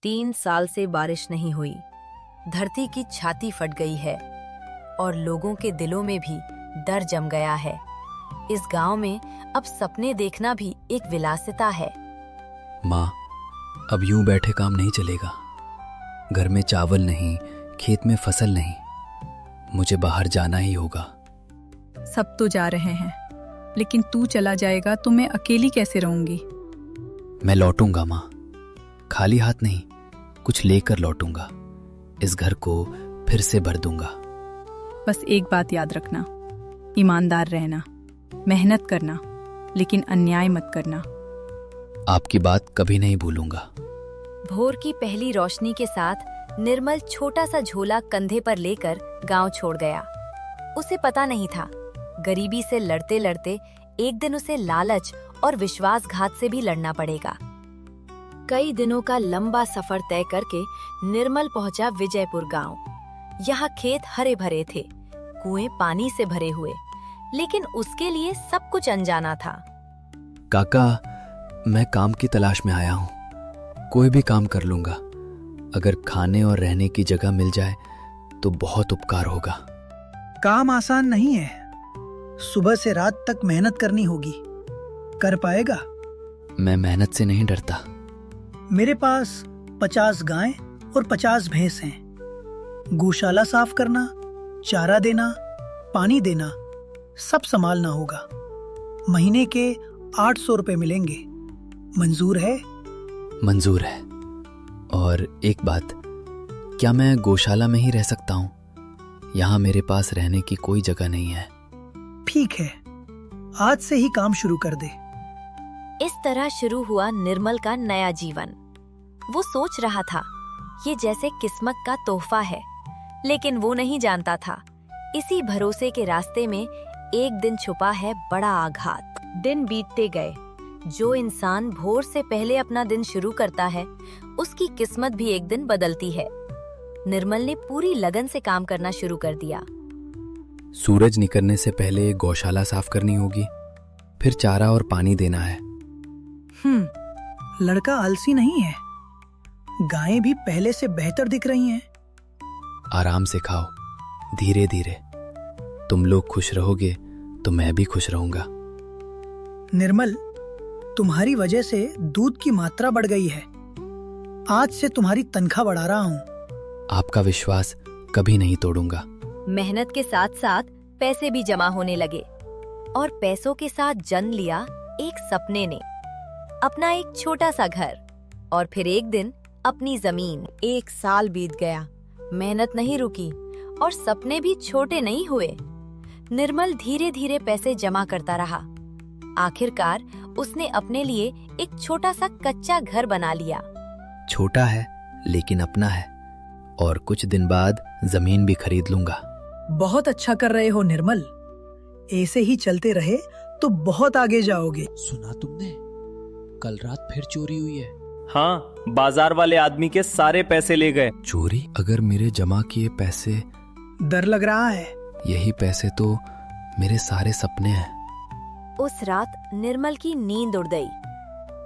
3 साल से बारिश नहीं हुई। धरती की छाती फट गई है और लोगों के दिलों में भी डर जम गया है। इस गांव में अब सपने देखना भी एक विलासिता है। माँ, अब यूं बैठे काम नहीं चलेगा। घर में चावल नहीं, खेत में फसल नहीं। मुझे बाहर जाना ही होगा। सब तो जा रहे हैं, लेकिन तू चला जाएगा तो मैं अकेली कैसे रहूंगी? मैं लौटूंगा माँ, खाली हाथ नहीं, कुछ लेकर लौटूंगा। इस घर को फिर से भर दूंगा। बस एक बात याद रखना, ईमानदार रहना, मेहनत करना, लेकिन अन्याय मत करना। आपकी बात कभी नहीं भूलूंगा। भोर की पहली रोशनी के साथ निर्मल छोटा सा झोला कंधे पर लेकर गांव छोड़ गया। उसे पता नहीं था, गरीबी से लड़ते लड़ते एक दिन उसे लालच और विश्वासघात से भी लड़ना पड़ेगा। कई दिनों का लंबा सफर तय करके निर्मल पहुंचा विजयपुर गांव। यहाँ खेत हरे भरे थे, कुएं पानी से भरे हुए, लेकिन उसके लिए सब कुछ अनजाना था। काका, मैं काम की तलाश में आया हूँ। कोई भी काम कर लूंगा। अगर खाने और रहने की जगह मिल जाए तो बहुत उपकार होगा। काम आसान नहीं है। सुबह से रात तक मेहनत करनी होगी। कर पाएगा? मैं मेहनत से नहीं डरता। मेरे पास 50 गायें और 50 भैंस हैं। गौशाला साफ करना, चारा देना, पानी देना, सब संभालना होगा। महीने के 800 रुपए मिलेंगे। मंजूर है? मंजूर है। और एक बात, क्या मैं गौशाला में ही रह सकता हूँ? यहाँ मेरे पास रहने की कोई जगह नहीं है। ठीक है, आज से ही काम शुरू कर दे। इस तरह शुरू हुआ निर्मल का नया जीवन। वो सोच रहा था ये जैसे किस्मत का तोहफा है, लेकिन वो नहीं जानता था इसी भरोसे के रास्ते में एक दिन छुपा है बड़ा आघात। दिन बीतते गए। जो इंसान भोर से पहले अपना दिन शुरू करता है, उसकी किस्मत भी एक दिन बदलती है। निर्मल ने पूरी लगन से काम करना शुरू कर दिया। सूरज निकलने से पहले गौशाला साफ करनी होगी, फिर चारा और पानी देना है। लड़का आलसी नहीं है। गायें भी पहले से बेहतर दिख रही हैं। आराम से खाओ, धीरे धीरे। तुम लोग खुश रहोगे तो मैं भी खुश रहूंगा। निर्मल, तुम्हारी वजह से दूध की मात्रा बढ़ गई है। आज से तुम्हारी तनख्वाह बढ़ा रहा हूँ। आपका विश्वास कभी नहीं तोड़ूंगा। मेहनत के साथ साथ पैसे भी जमा होने लगे और पैसों के साथ जन्म लिया एक सपने ने, अपना एक छोटा सा घर और फिर एक दिन अपनी जमीन। 1 साल बीत गया, मेहनत नहीं रुकी और सपने भी छोटे नहीं हुए। निर्मल धीरे धीरे पैसे जमा करता रहा। आखिरकार उसने अपने लिए एक छोटा सा कच्चा घर बना लिया। छोटा है लेकिन अपना है, और कुछ दिन बाद जमीन भी खरीद लूंगा। बहुत अच्छा कर रहे हो निर्मल। ऐसे ही चलते रहे तो बहुत आगे जाओगे। सुना तुमने? कल रात फिर चोरी हुई है। हाँ, बाजार वाले आदमी के सारे पैसे ले गए। चोरी? अगर मेरे जमा किए पैसे? डर लग रहा है। यही पैसे तो मेरे सारे सपने हैं। उस रात निर्मल की नींद उड़ गई।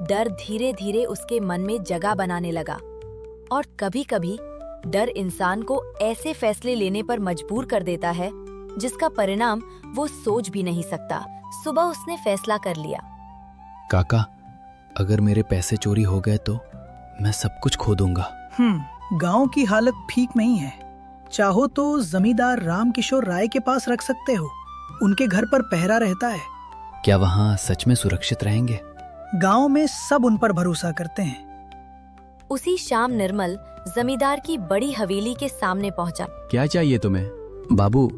डर धीरे धीरे उसके मन में जगह बनाने लगा और कभी कभी डर इंसान को ऐसे फैसले लेने पर मजबूर कर देता है जिसका परिणाम वो सोच भी नहीं सकता। सुबह उसने फैसला कर लिया। काका, अगर मेरे पैसे चोरी हो गए तो मैं सब कुछ खो दूंगा। गांव की हालत ठीक नहीं है। चाहो तो जमींदार राम किशोर राय के पास रख सकते हो। उनके घर पर पहरा रहता है। क्या वहाँ सच में सुरक्षित रहेंगे? गांव में सब उन पर भरोसा करते हैं। उसी शाम निर्मल जमींदार की बड़ी हवेली के सामने पहुंचा। क्या चाहिए तुम्हें? बाबू,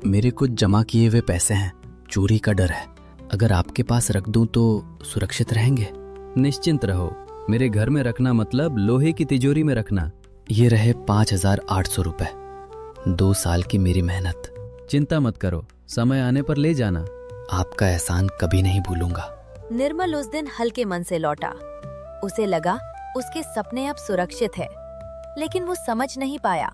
मेरे कुछ जमा किए हुए पैसे हैं। चोरी का डर है। अगर आपके पास रख दूं तो सुरक्षित रहेंगे? निश्चिंत रहो, मेरे घर में रखना मतलब लोहे की तिजोरी में रखना। ये रहे 5800 रुपए। 2 साल की मेरी मेहनत। चिंता मत करो, समय आने पर ले जाना। आपका एहसान कभी नहीं भूलूंगा। निर्मल उस दिन हल्के मन से लौटा। उसे लगा उसके सपने अब सुरक्षित है, लेकिन वो समझ नहीं पाया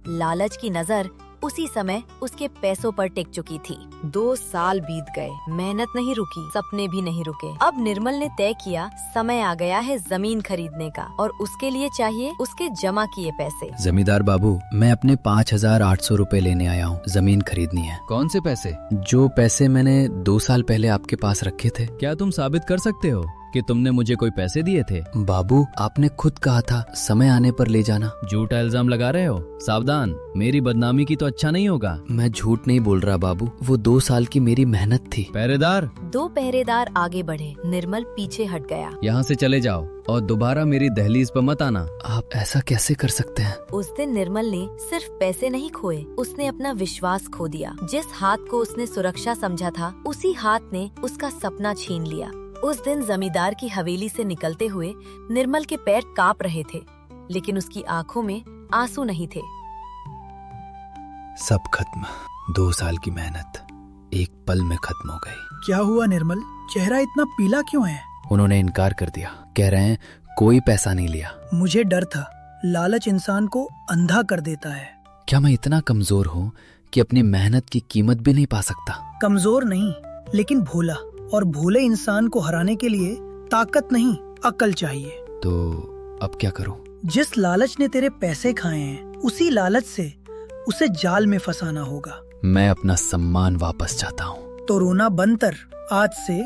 लालच की नजर उसी समय उसके पैसों पर टिक चुकी थी। 2 साल बीत गए, मेहनत नहीं रुकी, सपने भी नहीं रुके। अब निर्मल ने तय किया समय आ गया है जमीन खरीदने का और उसके लिए चाहिए उसके जमा किए पैसे। जमींदार बाबू, मैं अपने 5,800 रुपए लेने आया हूँ। जमीन खरीदनी है। कौन से पैसे? जो पैसे मैंने 2 साल पहले आपके पास रखे थे। क्या तुम साबित कर सकते हो कि तुमने मुझे कोई पैसे दिए थे? बाबू, आपने खुद कहा था समय आने पर ले जाना। झूठा इल्जाम लगा रहे हो, सावधान, मेरी बदनामी की तो अच्छा नहीं होगा। मैं झूठ नहीं बोल रहा बाबू, वो 2 साल की मेरी मेहनत थी। पहरेदार, 2 पहरेदार आगे बढ़े, निर्मल पीछे हट गया। यहाँ से चले जाओ और दोबारा मेरी दहलीज पर मत आना। आप ऐसा कैसे कर सकते हैं? उस दिन निर्मल ने सिर्फ पैसे नहीं खोए, उसने अपना विश्वास खो दिया। जिस हाथ को उसने सुरक्षा समझा था, उसी हाथ ने उसका सपना छीन लिया। उस दिन जमींदार की हवेली से निकलते हुए निर्मल के पैर कांप रहे थे, लेकिन उसकी आंखों में आंसू नहीं थे। सब खत्म। 2 साल की मेहनत एक पल में खत्म हो गई। क्या हुआ निर्मल, चेहरा इतना पीला क्यों है? उन्होंने इनकार कर दिया, कह रहे हैं कोई पैसा नहीं लिया। मुझे डर था, लालच इंसान को अंधा कर देता है। क्या मैं इतना कमजोर हूँ कि अपनी मेहनत की कीमत भी नहीं पा सकता? कमजोर नहीं, लेकिन भोला, और भोले इंसान को हराने के लिए ताकत नहीं, अकल चाहिए। तो अब क्या करूं? जिस लालच ने तेरे पैसे खाए हैं, उसी लालच से उसे जाल में फंसाना होगा। मैं अपना सम्मान वापस चाहता हूँ। तो रोना बंद कर, आज से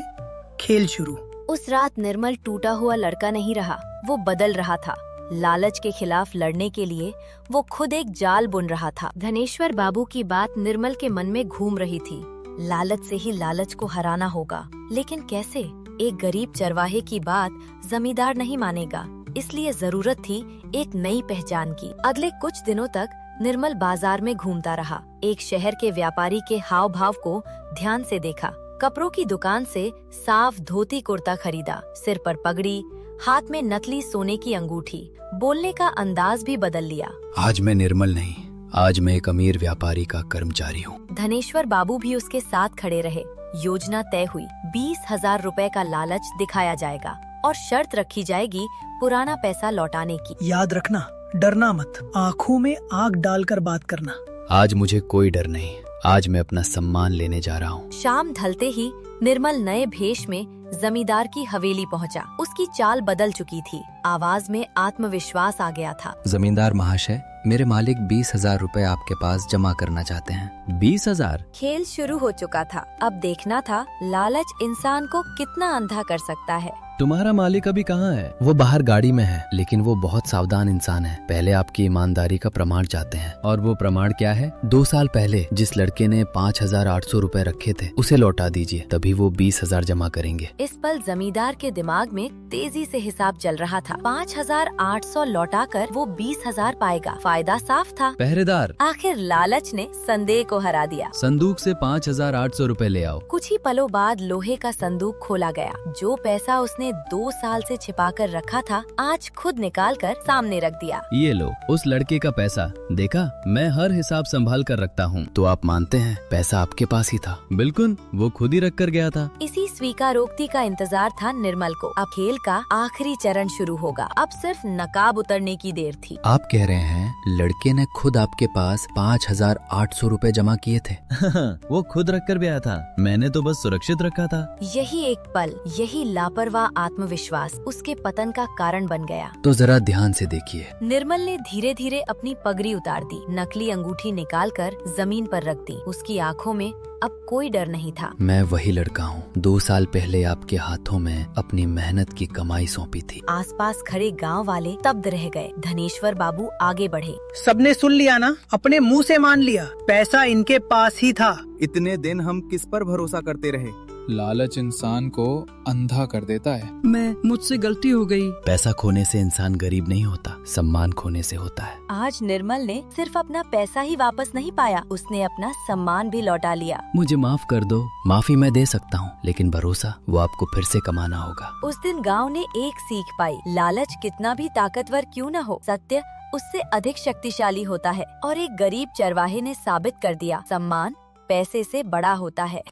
खेल शुरू। उस रात निर्मल टूटा हुआ लड़का नहीं रहा, वो बदल रहा था। लालच के खिलाफ लड़ने के लिए वो खुद एक जाल बुन रहा था। धनेश्वर बाबू की बात निर्मल के मन में घूम रही थी। लालच से ही लालच को हराना होगा, लेकिन कैसे? एक गरीब चरवाहे की बात जमींदार नहीं मानेगा, इसलिए जरूरत थी एक नई पहचान की। अगले कुछ दिनों तक निर्मल बाजार में घूमता रहा। एक शहर के व्यापारी के हाव भाव को ध्यान से देखा। कपड़ों की दुकान से साफ धोती कुर्ता खरीदा, सिर पर पगड़ी, हाथ में नकली सोने की अंगूठी, बोलने का अंदाज भी बदल लिया। आज मैं निर्मल नहीं, आज मैं एक अमीर व्यापारी का कर्मचारी हूँ। धनेश्वर बाबू भी उसके साथ खड़े रहे। योजना तय हुई, 20,000 रुपए का लालच दिखाया जाएगा और शर्त रखी जाएगी पुराना पैसा लौटाने की। याद रखना, डरना मत, आँखों में आग डालकर बात करना। आज मुझे कोई डर नहीं, आज मैं अपना सम्मान लेने जा रहा हूँ। शाम ढलते ही निर्मल नए भेष में जमींदार की हवेली पहुंचा। उसकी चाल बदल चुकी थी, आवाज में आत्मविश्वास आ गया था। जमींदार महाशय, मेरे मालिक 20,000 रुपए आपके पास जमा करना चाहते हैं। 20,000? खेल शुरू हो चुका था, अब देखना था लालच इंसान को कितना अंधा कर सकता है। तुम्हारा मालिक अभी कहाँ है? वो बाहर गाड़ी में है, लेकिन वो बहुत सावधान इंसान है। पहले आपकी ईमानदारी का प्रमाण चाहते हैं। और वो प्रमाण क्या है? 2 साल पहले जिस लड़के ने 5,800 रुपए रखे थे, उसे लौटा दीजिए, तभी वो 20,000 जमा करेंगे। इस पल जमींदार के दिमाग में तेजी से हिसाब चल रहा था। 5,800 लौटाकर वो 20,000 पाएगा। फायदा साफ था। पहरेदार, आखिर लालच ने संदेह को हरा दिया। संदूक से 5,800 रुपए ले आओ। कुछ ही पलों बाद लोहे का संदूक खोला गया। जो पैसा उसने 2 साल से छिपाकर रखा था, आज खुद निकालकर सामने रख दिया। ये लो, उस लड़के का पैसा। देखा, मैं हर हिसाब संभाल कर रखता हूँ। तो आप मानते हैं पैसा आपके पास ही था? बिल्कुल, वो खुद ही रख कर गया था। इसी स्वीकारोक्ति का इंतजार था निर्मल को। अब खेल का आखिरी चरण शुरू होगा। अब सिर्फ नकाब उतरने की देर थी। आप कह रहे हैं लड़के ने खुद आपके पास 5,800 रुपए जमा किए थे? वो खुद रख कर गया था, मैंने तो बस सुरक्षित रखा था। यही एक पल, यही लापरवाह आत्मविश्वास उसके पतन का कारण बन गया। तो जरा ध्यान से देखिए। निर्मल ने धीरे धीरे अपनी पगड़ी उतार दी, नकली अंगूठी निकालकर जमीन पर रख दी। उसकी आंखों में अब कोई डर नहीं था। मैं वही लड़का हूँ, 2 साल पहले आपके हाथों में अपनी मेहनत की कमाई सौंपी थी। आसपास खड़े गांव वाले स्तब्ध रह गए। धनेश्वर बाबू आगे बढ़े। सबने सुन लिया ना, अपने मुंह से मान लिया, पैसा इनके पास ही था। इतने दिन हम किस पर भरोसा करते रहे? लालच इंसान को अंधा कर देता है। मुझसे गलती हो गई। पैसा खोने से इंसान गरीब नहीं होता, सम्मान खोने से होता है। आज निर्मल ने सिर्फ अपना पैसा ही वापस नहीं पाया, उसने अपना सम्मान भी लौटा लिया। मुझे माफ कर दो। माफी मैं दे सकता हूँ, लेकिन भरोसा वो आपको फिर से कमाना होगा। उस दिन गांव ने एक सीख पाई, लालच कितना भी ताकतवर क्यों न हो, सत्य उससे अधिक शक्तिशाली होता है। और एक गरीब चरवाहे ने साबित कर दिया, सम्मान पैसे से बड़ा होता है।